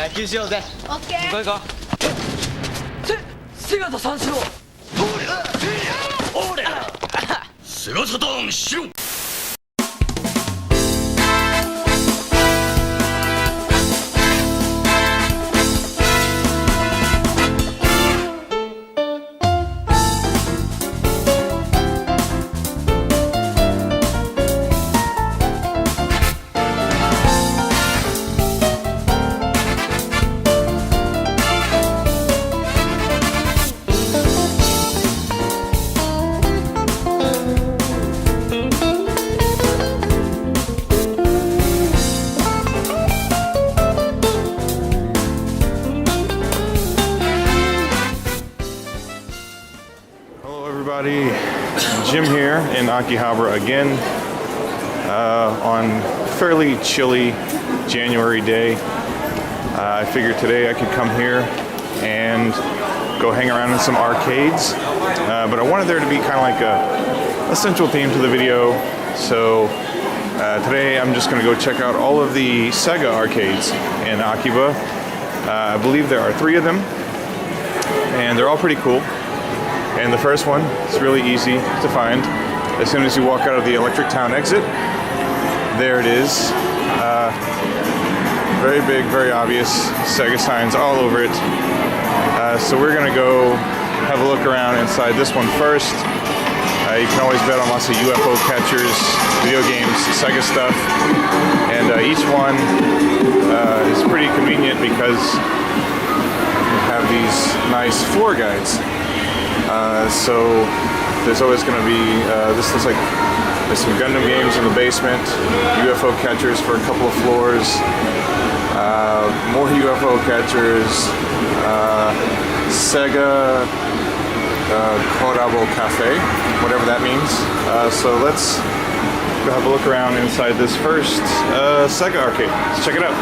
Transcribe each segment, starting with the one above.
野球しようぜ。オッケー。行こう行こう。姿三四郎。おれ。姿三四郎。Jim here in Akihabara again on fairly chilly January day. I figured today I could come here and go hang around in some arcades, but I wanted there to be kind of like a central theme to the video, so today I'm just going to go check out all of the Sega arcades in Akiba. I believe there are 3 of them, and they're all pretty cool. And the first one is really easy to find. As soon as you walk out of the Electric Town exit, there it is. Very big, very obvious Sega signs all over it. So we're gonna go have a look around inside this one first. You can always bet on lots of UFO catchers, video games, Sega stuff. And each one is pretty convenient because you have these nice floor guides. So there's always going to be, this looks like there's some Gundam games in the basement, UFO catchers for a couple of floors, more UFO catchers, Sega Korabo Cafe, whatever that means. So let's go have a look around inside this first Sega arcade. Let's check it out.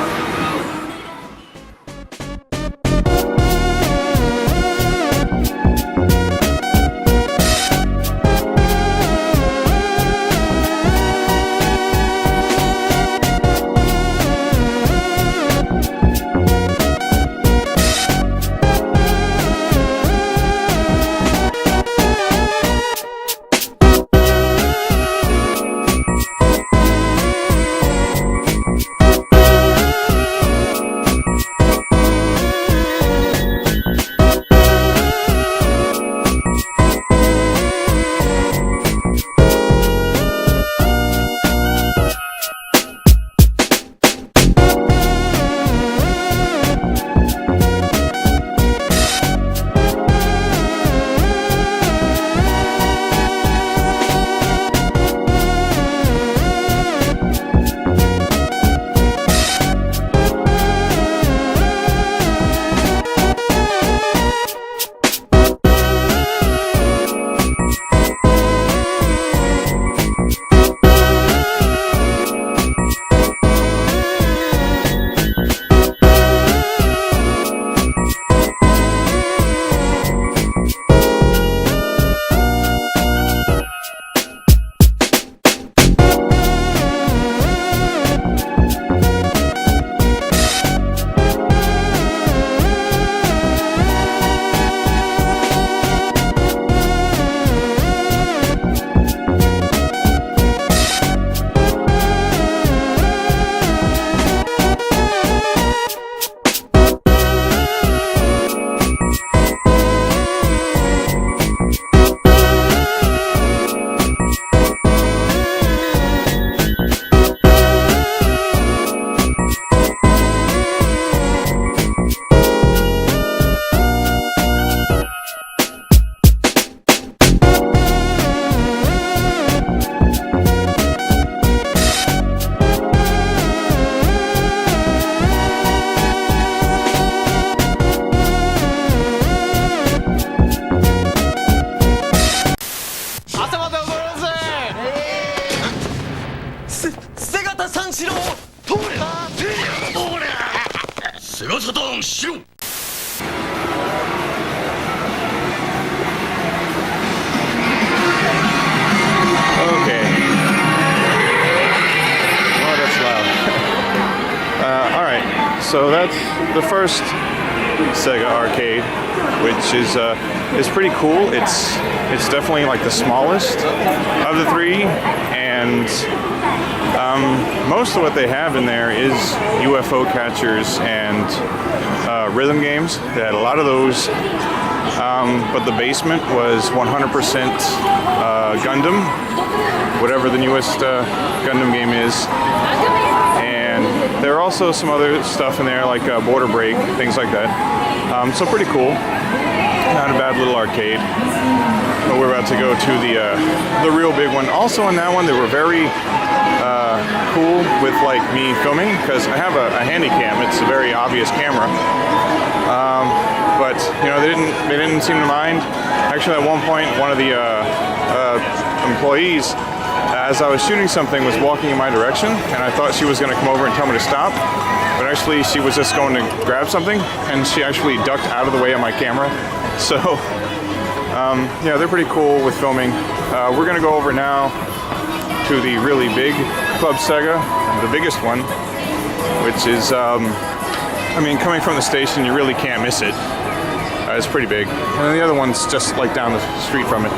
Shoot! Okay. Oh, that's loud. Alright, So that's the first Sega arcade, which is pretty cool. It's definitely like the smallest of the three, and most of what they have in there is UFO catchers and rhythm games. They had a lot of those, but the basement was 100% Gundam, whatever the newest Gundam game is. And there are also some other stuff in there, like Border Break, things like that. So pretty cool. Not a bad little arcade. But we're about to go to the real big one. Also in that one, they were very cool with like me filming, because I have a handy cam. It's a very obvious camera. But you know, they didn't seem to mind. Actually, at one point, one of the employees, as I was shooting something, was walking in my direction, and I thought she was going to come over and tell me to stop, but actually she was just going to grab something, and she actually ducked out of the way of my camera. So yeah, they're pretty cool with filming. We're going to go over now to the really big Club Sega, the biggest one, which is I mean, coming from the station, you really can't miss it. It's pretty big. And then the other one's just like down the street from it.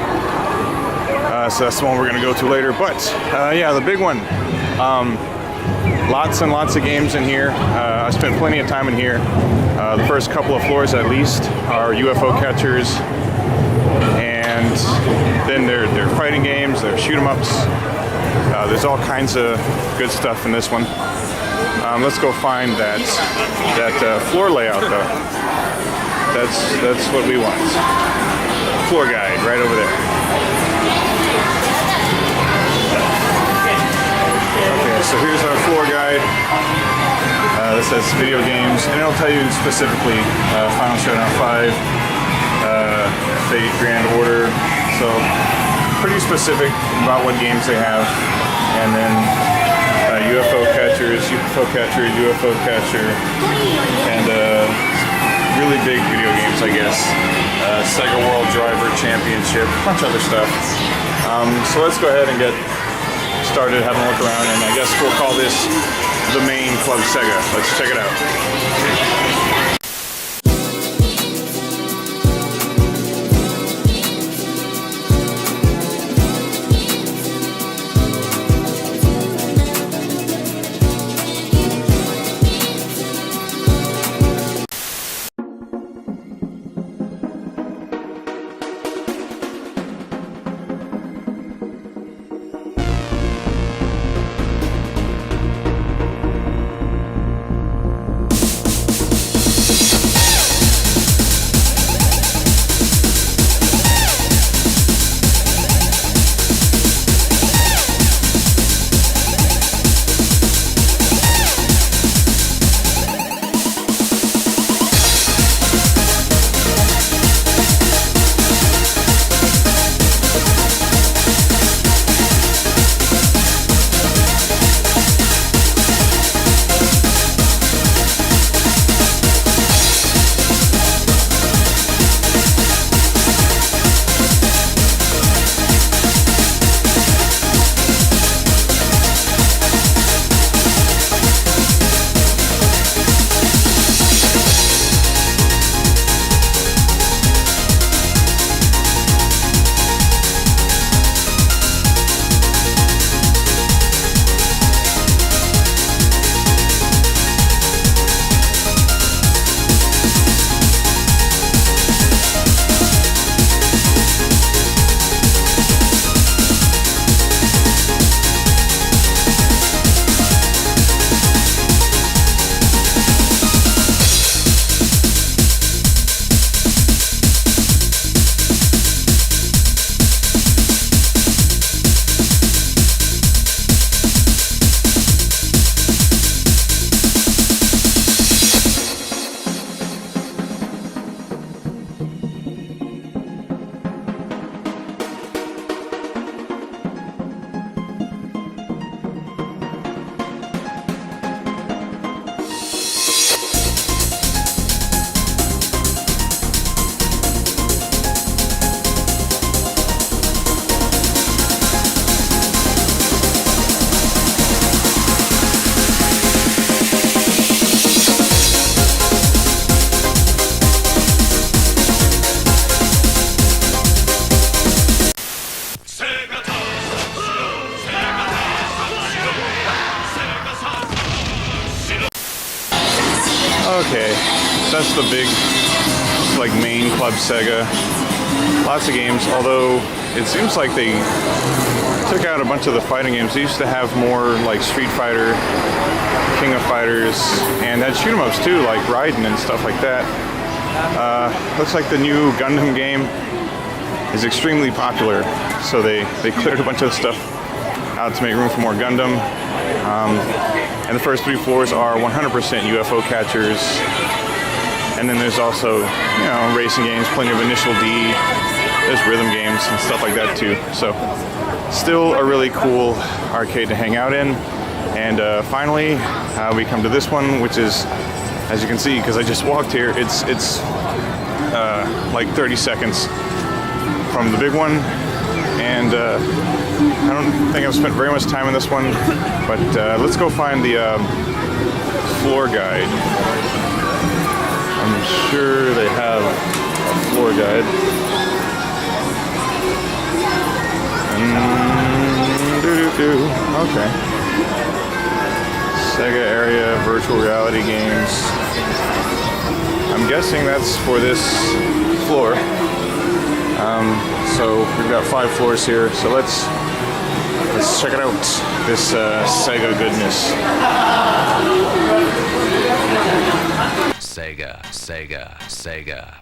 So that's the one we're going to go to later. But yeah, the big one. Lots and lots of games in here. I spent plenty of time in here. The first couple of floors at least are UFO catchers. And then they're fighting games, they're shoot 'em ups. There's all kinds of good stuff in this one. Let's go find that floor layout though. That's what we want. Floor guide right over there. Okay, so here's our floor guide. This says video games, and it'll tell you specifically Final Showdown 5, Fate, Grand Order. So pretty specific about what games they have, and then UFO catchers, UFO catcher, UFO catcher, and really big video games, I guess. Sega World Driver Championship, a bunch of other stuff. So let's go ahead and get started having a look around, and I guess we'll call this the main Club Sega. Let's check it out. Okay, so that's the big, like, main Club Sega. Lots of games, although it seems like they took out a bunch of the fighting games. They used to have more like Street Fighter, King of Fighters, and had shoot 'em ups too, like Raiden and stuff like that. Looks like the new Gundam game is extremely popular, so they cleared a bunch of stuff out to make room for more Gundam. And the first 3 floors are 100% UFO catchers. And then there's also, you know, racing games, plenty of Initial D. There's rhythm games and stuff like that too. So still a really cool arcade to hang out in. And finally, we come to this one, which is, as you can see, because I just walked here, it's like 30 seconds from the big one. And I don't think I've spent very much time in this one, but let's go find the floor guide. I'm sure they have a floor guide. Okay. Sega area, virtual reality games. I'm guessing that's for this floor. So we've got 5 floors here. So let's check it out. This Sega goodness. Sega, Sega, Sega.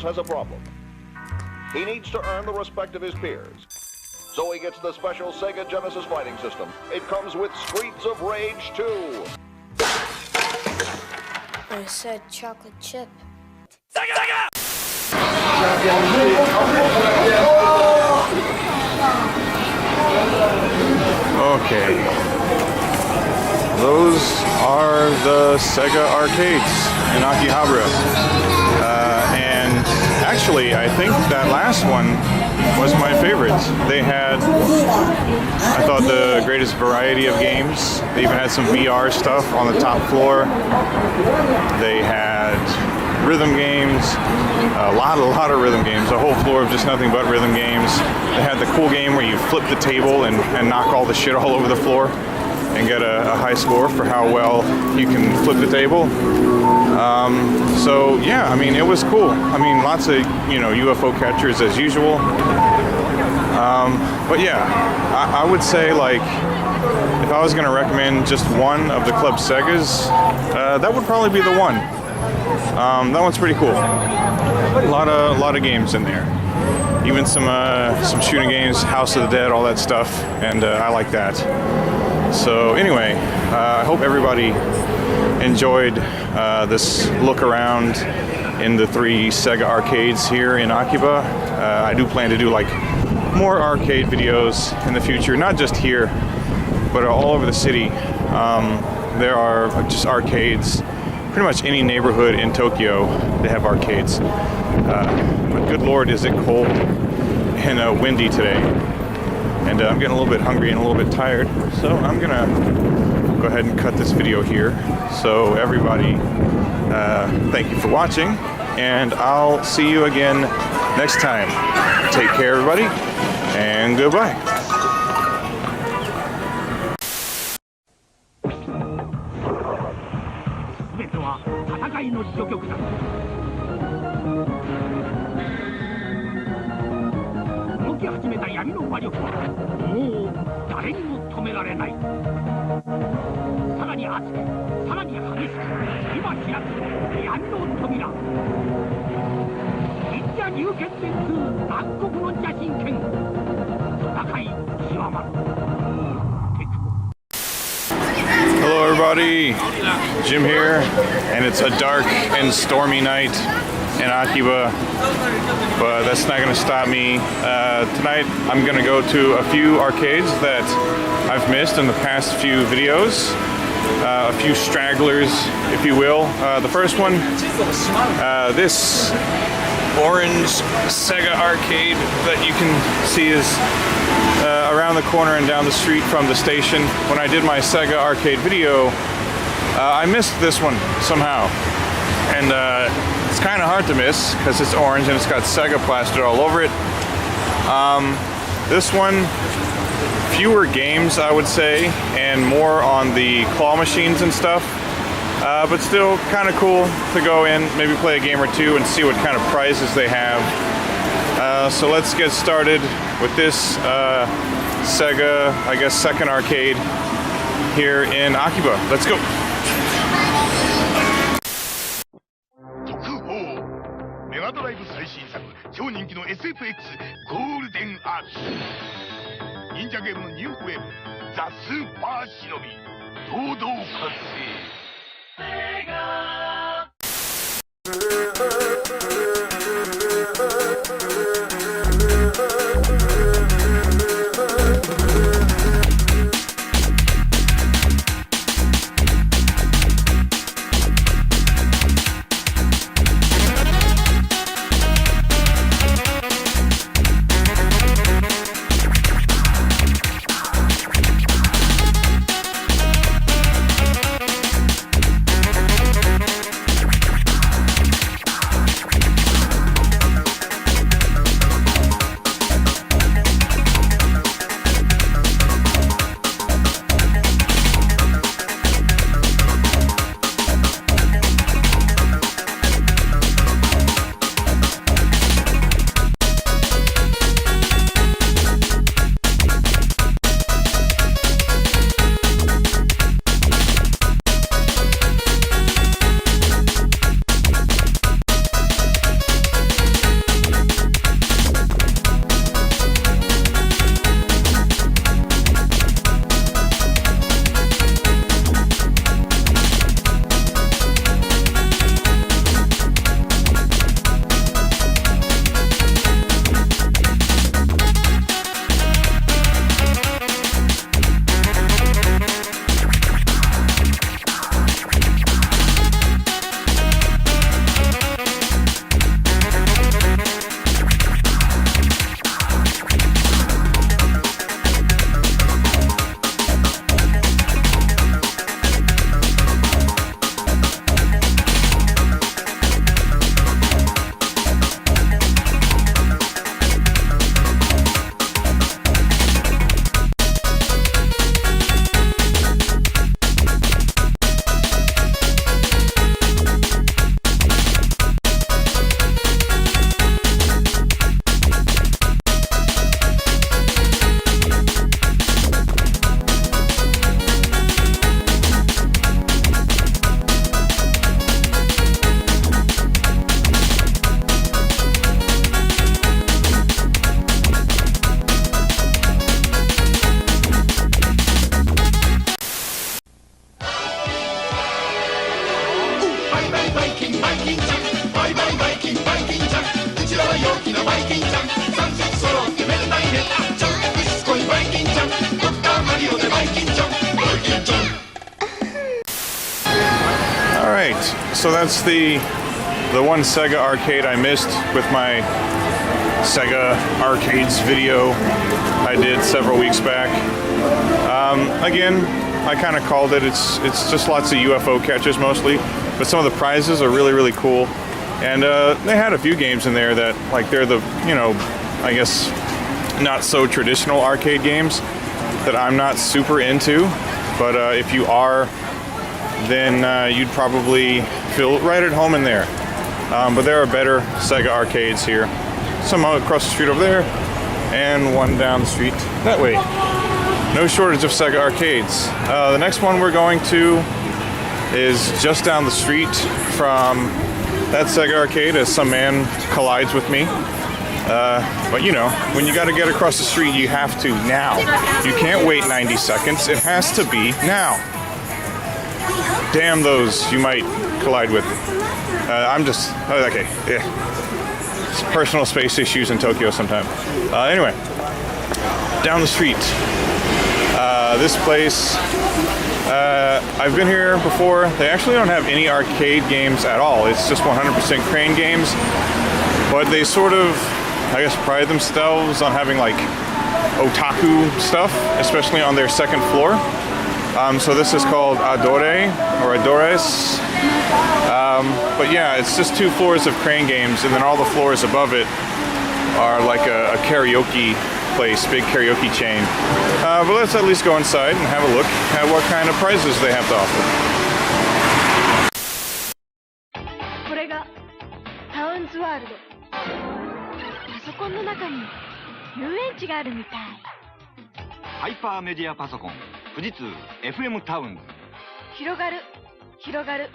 Has a problem. He needs to earn the respect of his peers. So he gets the special Sega Genesis fighting system. It comes with Streets of Rage 2. I said chocolate chip. Sega! Okay. Those are the Sega arcades in Akihabara. And actually, I think that last one was my favorite. They had, I thought, the greatest variety of games. They even had some VR stuff on the top floor. They had rhythm games, a lot of rhythm games, a whole floor of just nothing but rhythm games. They had the cool game where you flip the table and knock all the shit all over the floor and get a high score for how well you can flip the table. So yeah, I mean, it was cool. I mean, lots of, you know, UFO catchers as usual. But yeah, I would say, like, if I was going to recommend just one of the Club Segas, that would probably be the one. That one's pretty cool. A lot of games in there. Even some shooting games, House of the Dead, all that stuff, and I like that. So anyway, I hope everybody enjoyed this look around in the 3 Sega arcades here in Akiba. I do plan to do like more arcade videos in the future, not just here, but all over the city. There are just arcades. Pretty much any neighborhood in Tokyo, they have arcades. But good lord, is it cold and windy today. And I'm getting a little bit hungry and a little bit tired. So I'm gonna go ahead and cut this video here. So everybody, thank you for watching, and I'll see you again next time. Take care, everybody, and goodbye. 流血伝通暗黒の邪神剣戦い極まる Hello everybody, Jim here, and it's a dark and stormy night in Akiba, but that's not going to stop me. Tonight I'm going to go to a few arcades that I've missed in the past few videos. A few stragglers, if you will. The first one, this orange Sega arcade that you can see is around the corner and down the street from the station. When I did my Sega arcade video, I missed this one somehow. And it's kind of hard to miss because it's orange and it's got Sega plastered all over it. This one, fewer games, I would say, and more on the claw machines and stuff. But still kind of cool to go in, maybe play a game or two and see what kind of prizes they have. So let's get started with this Sega, I guess, second arcade here in Akiba. Let's go. Alright, so that's the one Sega arcade I missed with my Sega Arcades video I did several weeks back. Again, I kind of called it. It's just lots of UFO catches mostly, but some of the prizes are really, really cool. And they had a few games in there that, like, they're the, you know, I guess not so traditional arcade games that I'm not super into. But if you are, then you'd probably feel right at home in there. But there are better Sega arcades here. Some across the street over there, and one down the street that way. No shortage of Sega arcades. The next one we're going to is just down the street from that Sega arcade as some man collides with me. But you know, when you gotta get across the street, you have to now. You can't wait 90 seconds. It has to be now. Damn those you might collide with. I'm just, okay, yeah. It's personal space issues in Tokyo sometimes. Anyway, down the street. This place, I've been here before. They actually don't have any arcade games at all. It's just 100% crane games. But they sort of, I guess, pride themselves on having like otaku stuff, especially on their second floor. So this is called Adore, or Adores. But yeah, it's just 2 floors of crane games, and then all the floors above it are like a karaoke place, big karaoke chain. But let's at least go inside and have a look at what kind of prizes they have to offer. これがタウンズワールド。パソコンの中に遊園地があるみたい。ハイパーメディアパソコン富士通 FM タウンズ。広がる広がる。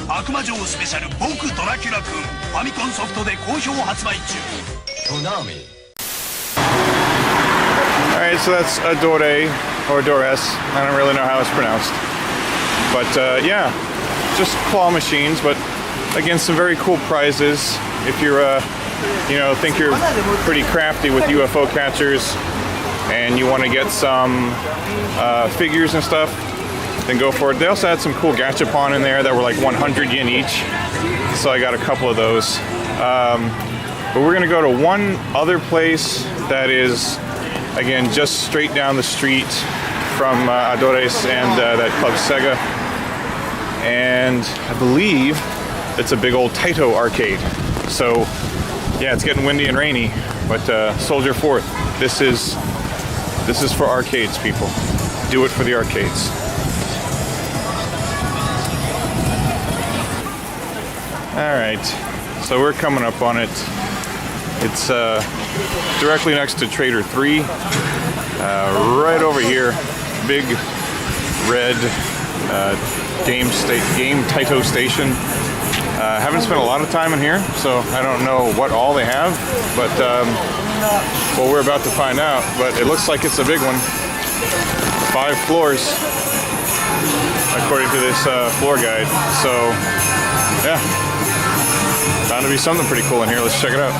悪魔城スペシャル僕ドラキュラ君ファミコンソフトで好評発売中。Alright, so that's Adore, or Adores. I don't really know how it's pronounced. But yeah, just claw machines, but again, some very cool prizes. If you're, you know, think you're pretty crafty with UFO catchers and you want to get some figures and stuff, then go for it. They also had some cool gachapon in there that were like 100 yen each, so I got a couple of those. But we're gonna go to one other place that is, again, just straight down the street from Adores and that Club Sega. And I believe it's a big old Taito arcade. So yeah, it's getting windy and rainy, but soldier forth. This is for arcades, people. Do it for the arcades. Alright, so we're coming up on it. It's directly next to Trader 3. Right over here, big red Game Taito Station. Haven't spent a lot of time in here, so I don't know what all they have, but well, we're about to find out. But it looks like it's a big one. 5 floors, according to this floor guide. So, yeah, bound to be something pretty cool in here. Let's check it out.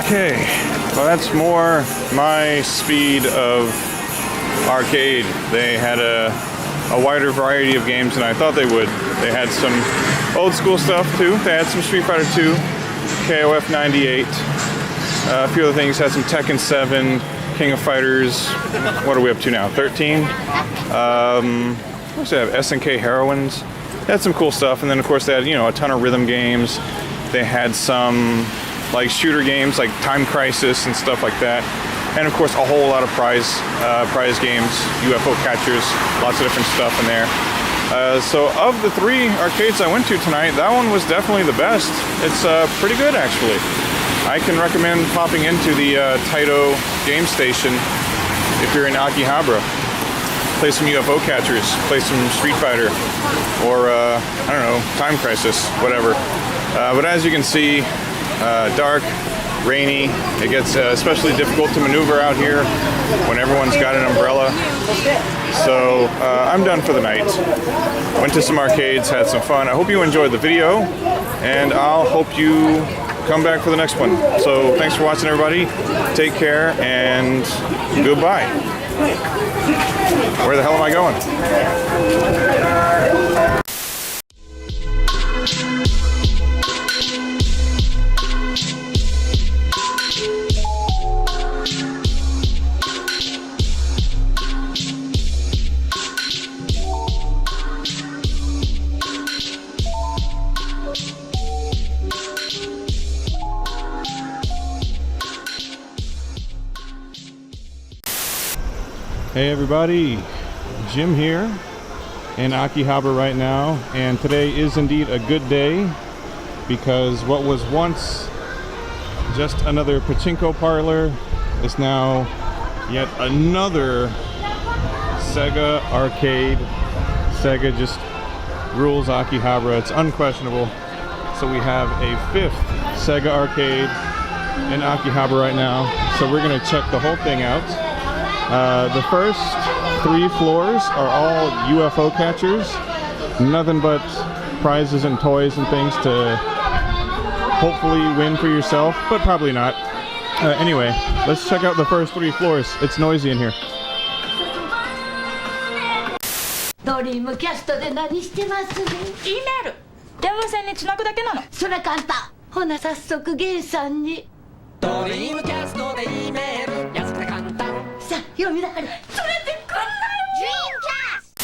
Okay, well that's more my speed of arcade. They had a wider variety of games than I thought they would. They had some old school stuff too. They had some Street Fighter 2, KOF 98, a few other things. Had some Tekken 7, King of Fighters. What are we up to now? 13. What's that? SNK Heroines. They had some cool stuff, and then of course they had, you know, a ton of rhythm games. They had some like shooter games like Time Crisis and stuff like that, and of course a whole lot of prize games, UFO catchers, lots of different stuff in there. So of the 3 arcades I went to tonight, that one was definitely the best. It's pretty good actually. I can recommend popping into the Taito Game Station if you're in Akihabara. Play some UFO catchers, play some Street Fighter, or I don't know, Time Crisis, whatever. But as you can see, dark, rainy. It gets especially difficult to maneuver out here when everyone's got an umbrella. So I'm done for the night. Went to some arcades, had some fun. I hope you enjoyed the video, and I'll hope you come back for the next one. So thanks for watching, everybody. Take care, and goodbye. Where the hell am I going? Hey everybody, Jim here in Akihabara right now, and today is indeed a good day because what was once just another pachinko parlor is now yet another Sega arcade. Sega just rules Akihabara, it's unquestionable. So we have a 5th Sega arcade in Akihabara right now, so we're gonna check the whole thing out. The first 3 floors are all UFO catchers. Nothing but prizes and toys and things to hopefully win for yourself, but probably not. Anyway, let's check out the first 3 floors. It's noisy in here. ドリームキャストで何してますね。 E メール電話線につなぐだけなの。それ簡単。ほな早速ゲンさんに。ドリームキャストで E メール安くて簡単。さあ読みだから連れてくんなよ。ドリームキャスト。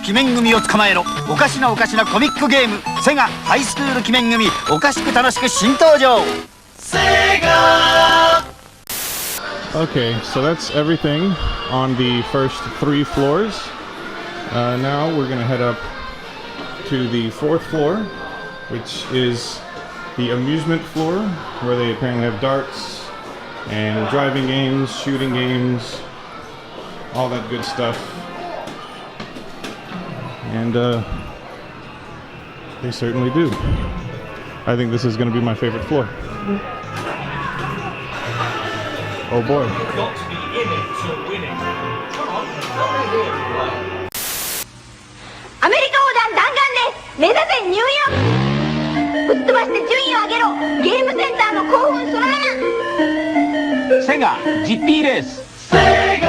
鬼面組を捕まえろ。おかしなコミックゲームセガハイスクール鬼面組おかしく楽しく新登場。セガ Okay, so that's everything on the first 3 floors. Now we're gonna head up to the 4th floor, which is the amusement floor, where they apparently have darts and driving games, shooting games, all that good stuff. And they certainly do. I think this is going to be my favorite floor. Oh boy. Got to be in it to win it. Come on,アメリカ横断弾丸です。目指せニューヨーク。ぶっ飛ばして順位を上げろ。ゲームセンターの興奮そのまま。セガ GP レース。セガ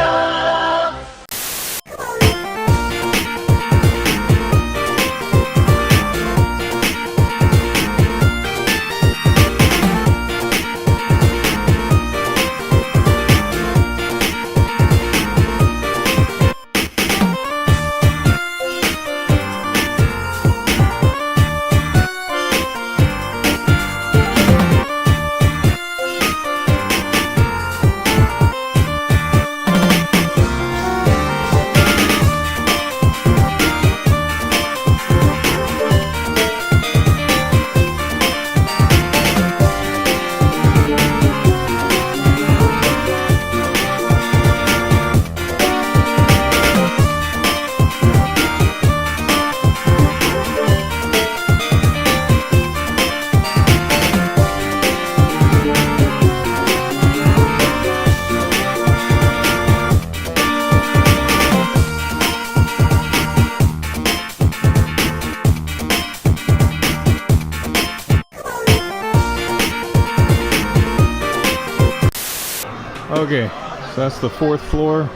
Okay, so that's the 4th floor.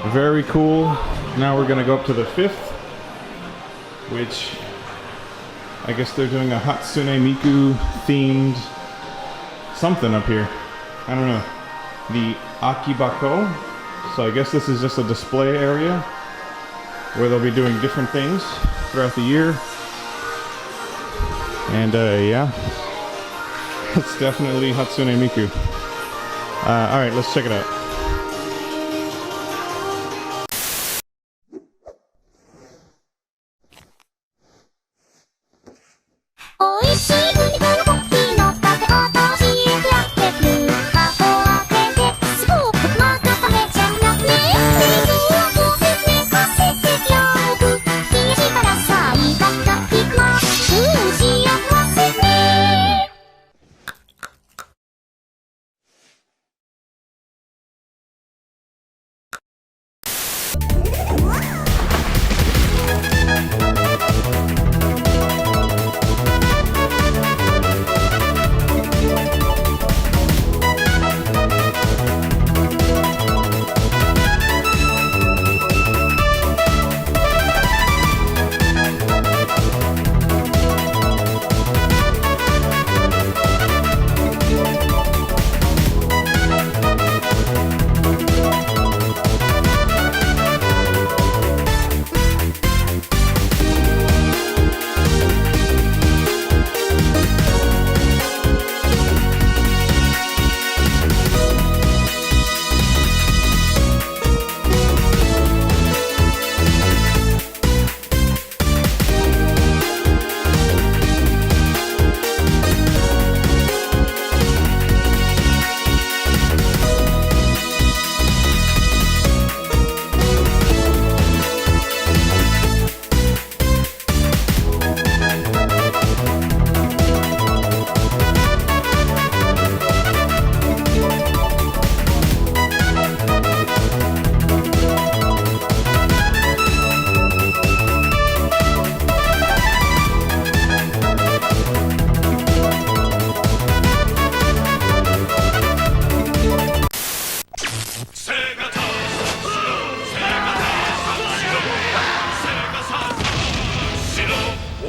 Very cool. Now we're gonna go up to the 5th, which I guess they're doing a Hatsune Miku themed something up here. I don't know. The Akibako. So I guess this is just a display area where they'll be doing different things throughout the year. And yeah, it's definitely Hatsune Miku. Alright, let's check it out.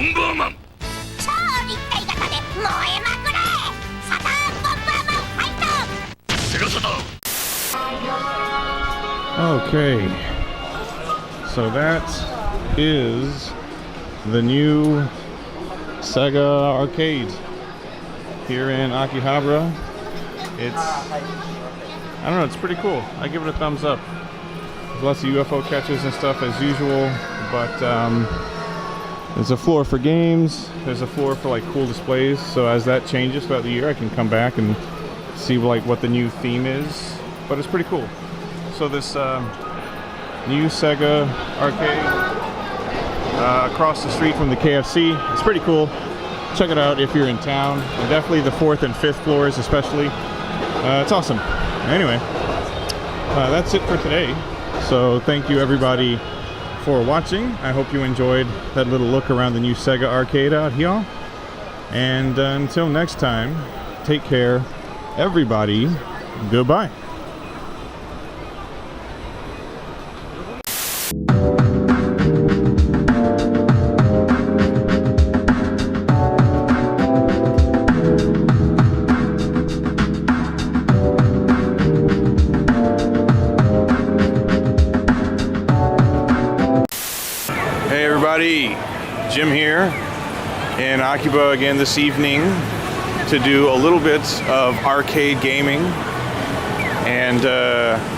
ボンバーマン超立体型で燃えまくれサターンボンバーマンファイトセガサターン Okay, so that is the new Sega arcade here in Akihabara. It's, I don't know, it's pretty cool. I give it a thumbs up. There's lots of UFO catches and stuff as usual, but there's a floor for games, there's a floor for like cool displays, so as that changes throughout the year I can come back and see like what the new theme is, but it's pretty cool. So this new Sega arcade across the street from the KFC, it's pretty cool. Check it out if you're in town, and definitely the 4th and 5th floors especially. It's awesome. Anyway, that's it for today. So thank you everybody for watching. I hope you enjoyed that little look around the new Sega arcade out here. And until next time, take care, everybody. Goodbye. Jim here in Akiba again this evening to do a little bit of arcade gaming, and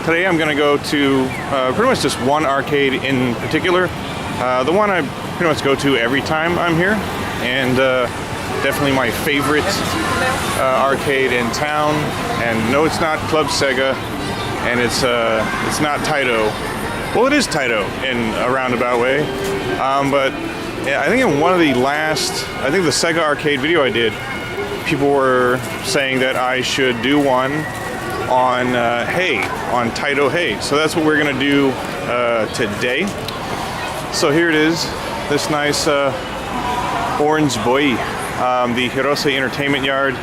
today I'm going to go to pretty much just one arcade in particular, the one I pretty much go to every time I'm here, and definitely my favorite arcade in town. And no, it's not Club Sega, and it's not Taito. Well, it is Taito in a roundabout way, but yeah, I think in one of the last, I think the Sega arcade video I did, people were saying that I should do one on HEY, on Taito HEY. So that's what we're gonna do today. So here it is, this nice orange boy, the Hirose Entertainment Yard.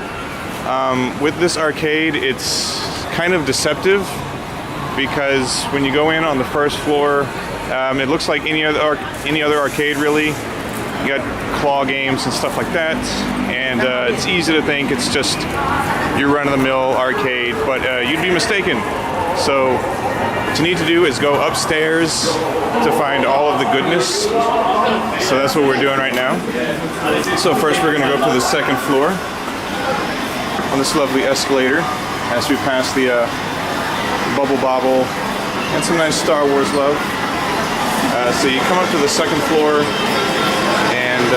With this arcade, it's kind of deceptive because when you go in on the first floor, it looks like any other arcade really. You got claw games and stuff like that, and it's easy to think it's just your run-of-the-mill arcade, but you'd be mistaken. So what you need to do is go upstairs to find all of the goodness. So that's what we're doing right now. So first we're going to go up to the second floor on this lovely escalator as we pass the Bubble Bobble and some nice Star Wars love. So you come up to the second floor, and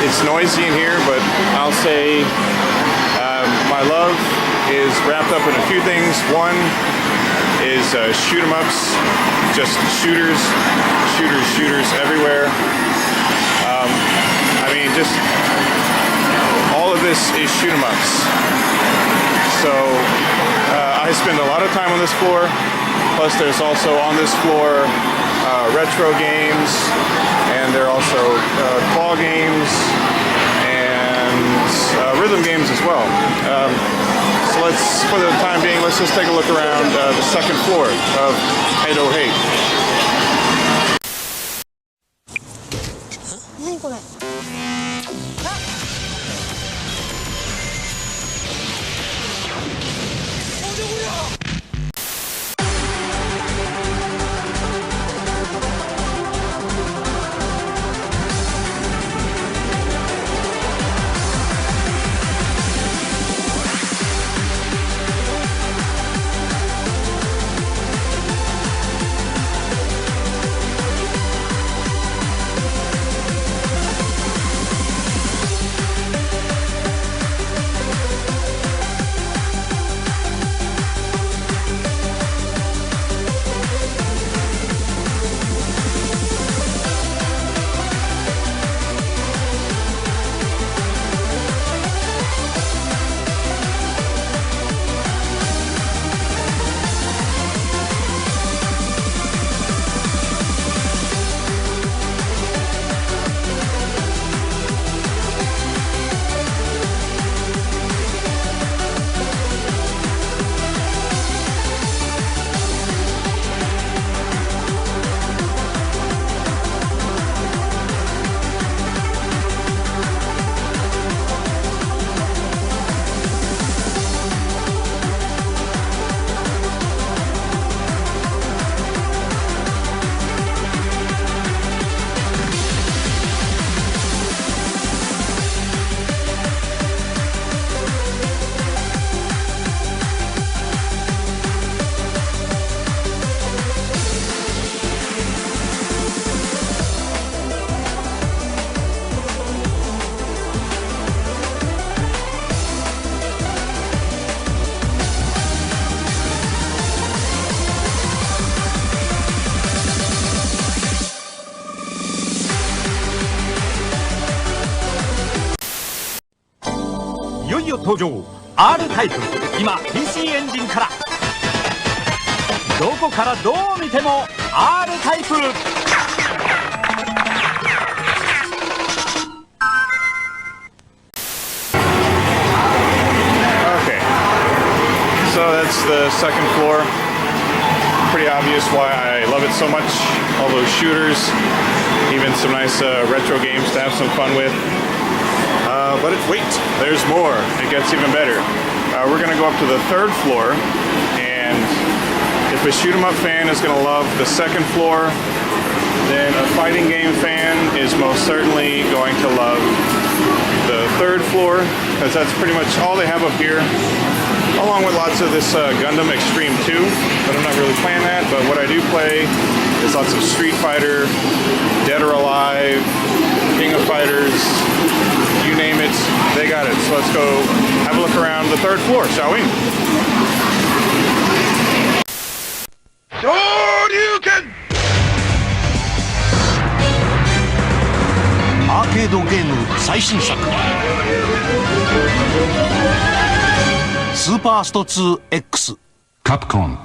it's noisy in here, but I'll say my love is wrapped up in a few things. One is shoot 'em ups, just shooters everywhere. I mean, just all of this is shoot 'em ups. So I spend a lot of time on this floor. Plus there's also on this floor retro games, and there are also claw games and rhythm games as well. So let's, for the time being, let's just take a look around the second floor of Taito HEY. 登場 R タイプ今 PC エンジンからどこからどう見ても R タイプSo that's the second floor. Pretty obvious why I love it so much. All those shooters, even some nice retro games to have some fun with. But wait, there's more. It gets even better. We're gonna go up to the third floor, and if a shoot 'em up fan is gonna love the second floor, then a fighting game fan is most certainly going to love the third floor, because that's pretty much all they have up here. Along with lots of this Gundam Extreme 2, but I'm not really playing that. But what I do play is lots of Street Fighter, Dead or Alive, King of Fighters, you name it, they got it. So let's go have a look around the third floor, shall we? KidShoryuken! アーケードゲーム最新作スーパースト 2X カプコン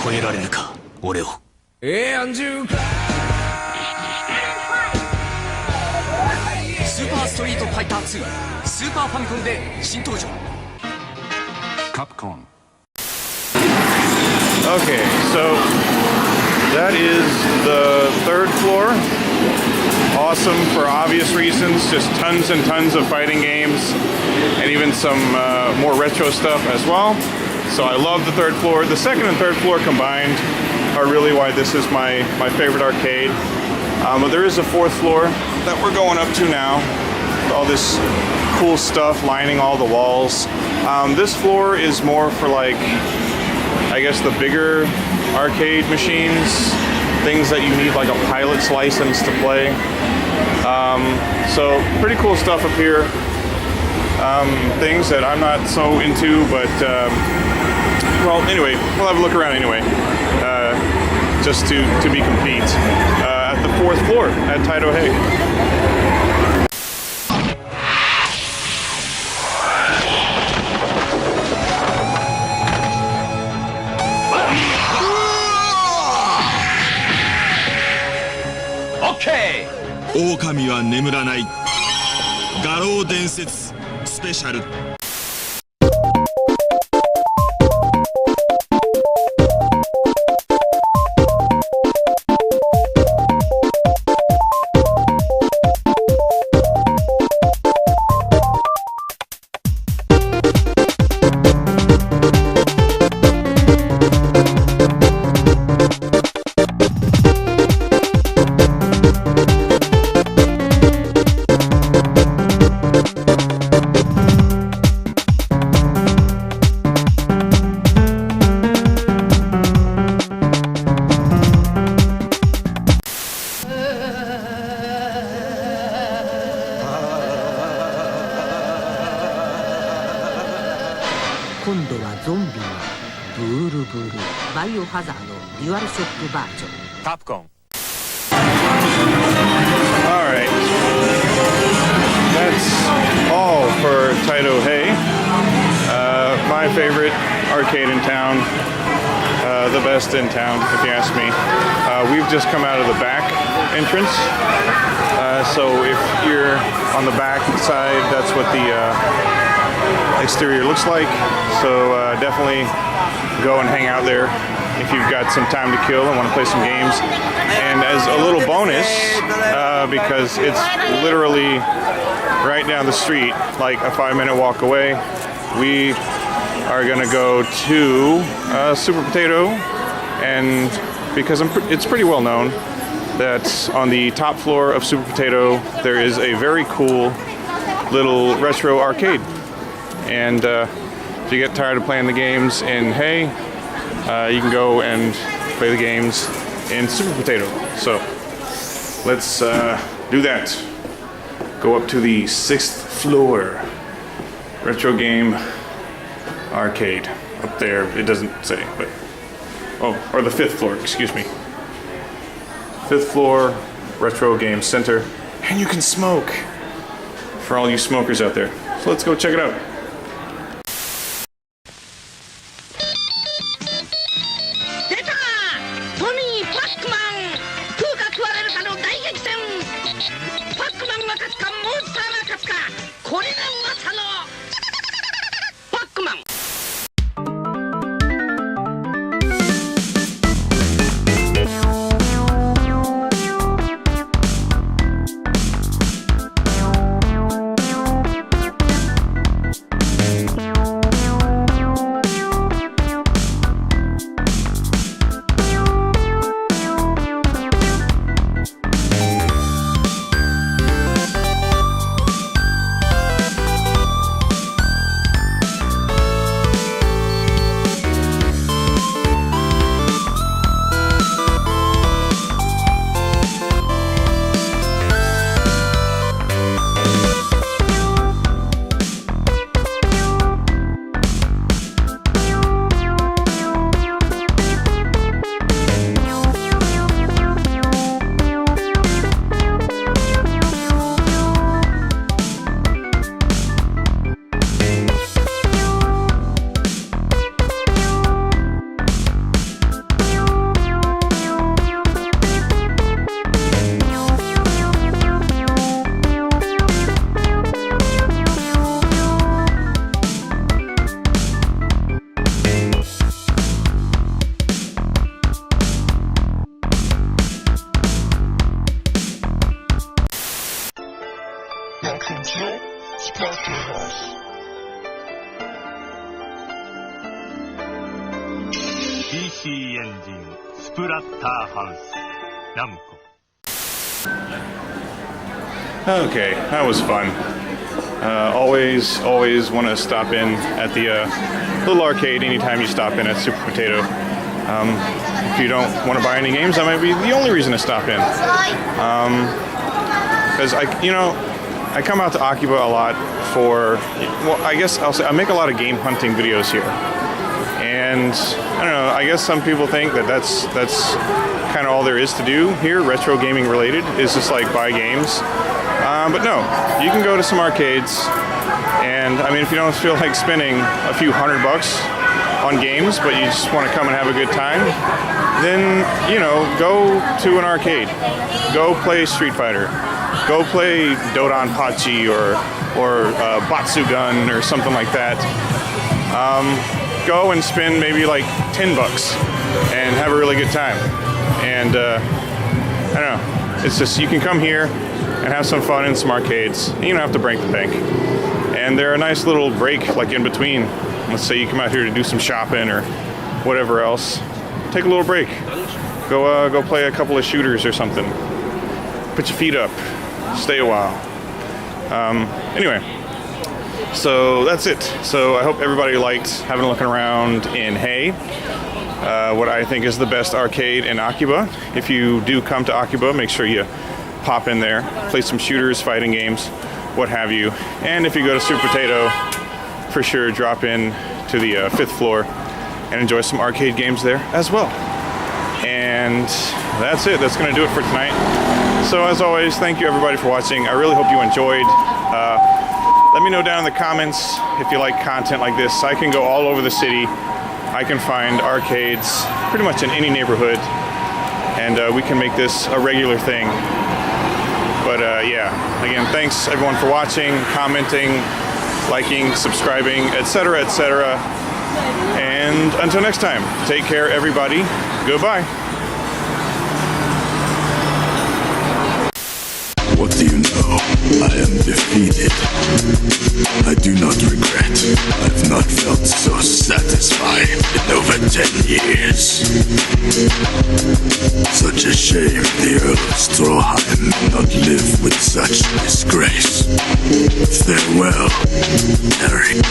超えられるか俺を安住スーパーストリートファイター2スーパーファミコンで新登場カプコン Okay, so that is the third floor. Awesome for obvious reasons, just tons and tons of fighting games and even some more retro stuff as well. So I love the third floor. The second and third floor combined are really why this is my favorite arcade. But there is a fourth floor that we're going up to now. All this cool stuff lining all the walls. This floor is more for like, I guess the bigger arcade machines, things that you need like a pilot's license to play. So pretty cool stuff up here. Things that I'm not so into, but well, anyway, we'll have a look around anyway, just to be complete. At the fourth floor at Taito HEY. OK! 狼は眠らない画廊伝説 スペシャル Okay, 今度はゾンビがブールブールバイオハザードデュアルショックバージョンカプコン Alright, that's all for Taito HEY, my favorite arcade in town, the best in town if you ask me. We've just come out of the back entrance, so if you're on the back side, that's what the exterior looks like, so definitely go and hang out there if you've got some time to kill and want to play some games. And as a little bonus, because it's literally right down the street, like a 5-minute walk away, we are gonna go to Super Potato, and because it's pretty well known that on the top floor of Super Potato there is a very cool little retro arcade, and if you get tired of playing the games in HEY, you can go and play the games in Super Potato. So let's do that. Go up to the 6th floor retro game arcade. Up there, it doesn't say, but or the 5th floor, excuse me. 5th floor retro game center, and you can smoke for all you smokers out there. So let's go check it out. Okay, that was fun. Always want to stop in at the little arcade anytime you stop in at Super Potato. If you don't want to buy any games, that might be the only reason to stop in. Because I come out to Akiba a lot for, well, I guess I'll say I make a lot of game hunting videos here. And I don't know, I guess some people think that that's kind of all there is to do here, retro gaming related, is just like buy games. But no, you can go to some arcades, and I mean, if you don't feel like spending a few $100 on games, but you just want to come and have a good time, then, go to an arcade. Go play Street Fighter. Go play Dodonpachi or Batsugun or something like that. Go and spend maybe like $10 and have a really good time. And I don't know, it's just, you can come here and have some fun in some arcades. You don't have to break the bank. And they're a nice little break, like in between. Let's say you come out here to do some shopping or whatever else. Take a little break. Go play a couple of shooters or something. Put your feet up. Stay a while. Anyway, so that's it. So I hope everybody liked having a look around in HEY. What I think is the best arcade in Akiba. If you do come to Akiba, make sure you pop in there, play some shooters, fighting games, what have you. And if you go to Super Potato, for sure drop in to the 5th floor and enjoy some arcade games there as well. And that's it. That's going to do it for tonight. So as always, thank you everybody for watching. I really hope you enjoyed. Let me know down in the comments if you like content like this. I can go all over the city. I can find arcades pretty much in any neighborhood, and we can make this a regular thing. But yeah, again, thanks everyone for watching, commenting, liking, subscribing, etc., etc. And until next time, take care everybody. Goodbye. What do you know? I am defeated. I do not regret. I've not felt so satisfied in over 10 years. Such a shame the Earl of Stroheim not live with such disgrace. Farewell, Eric.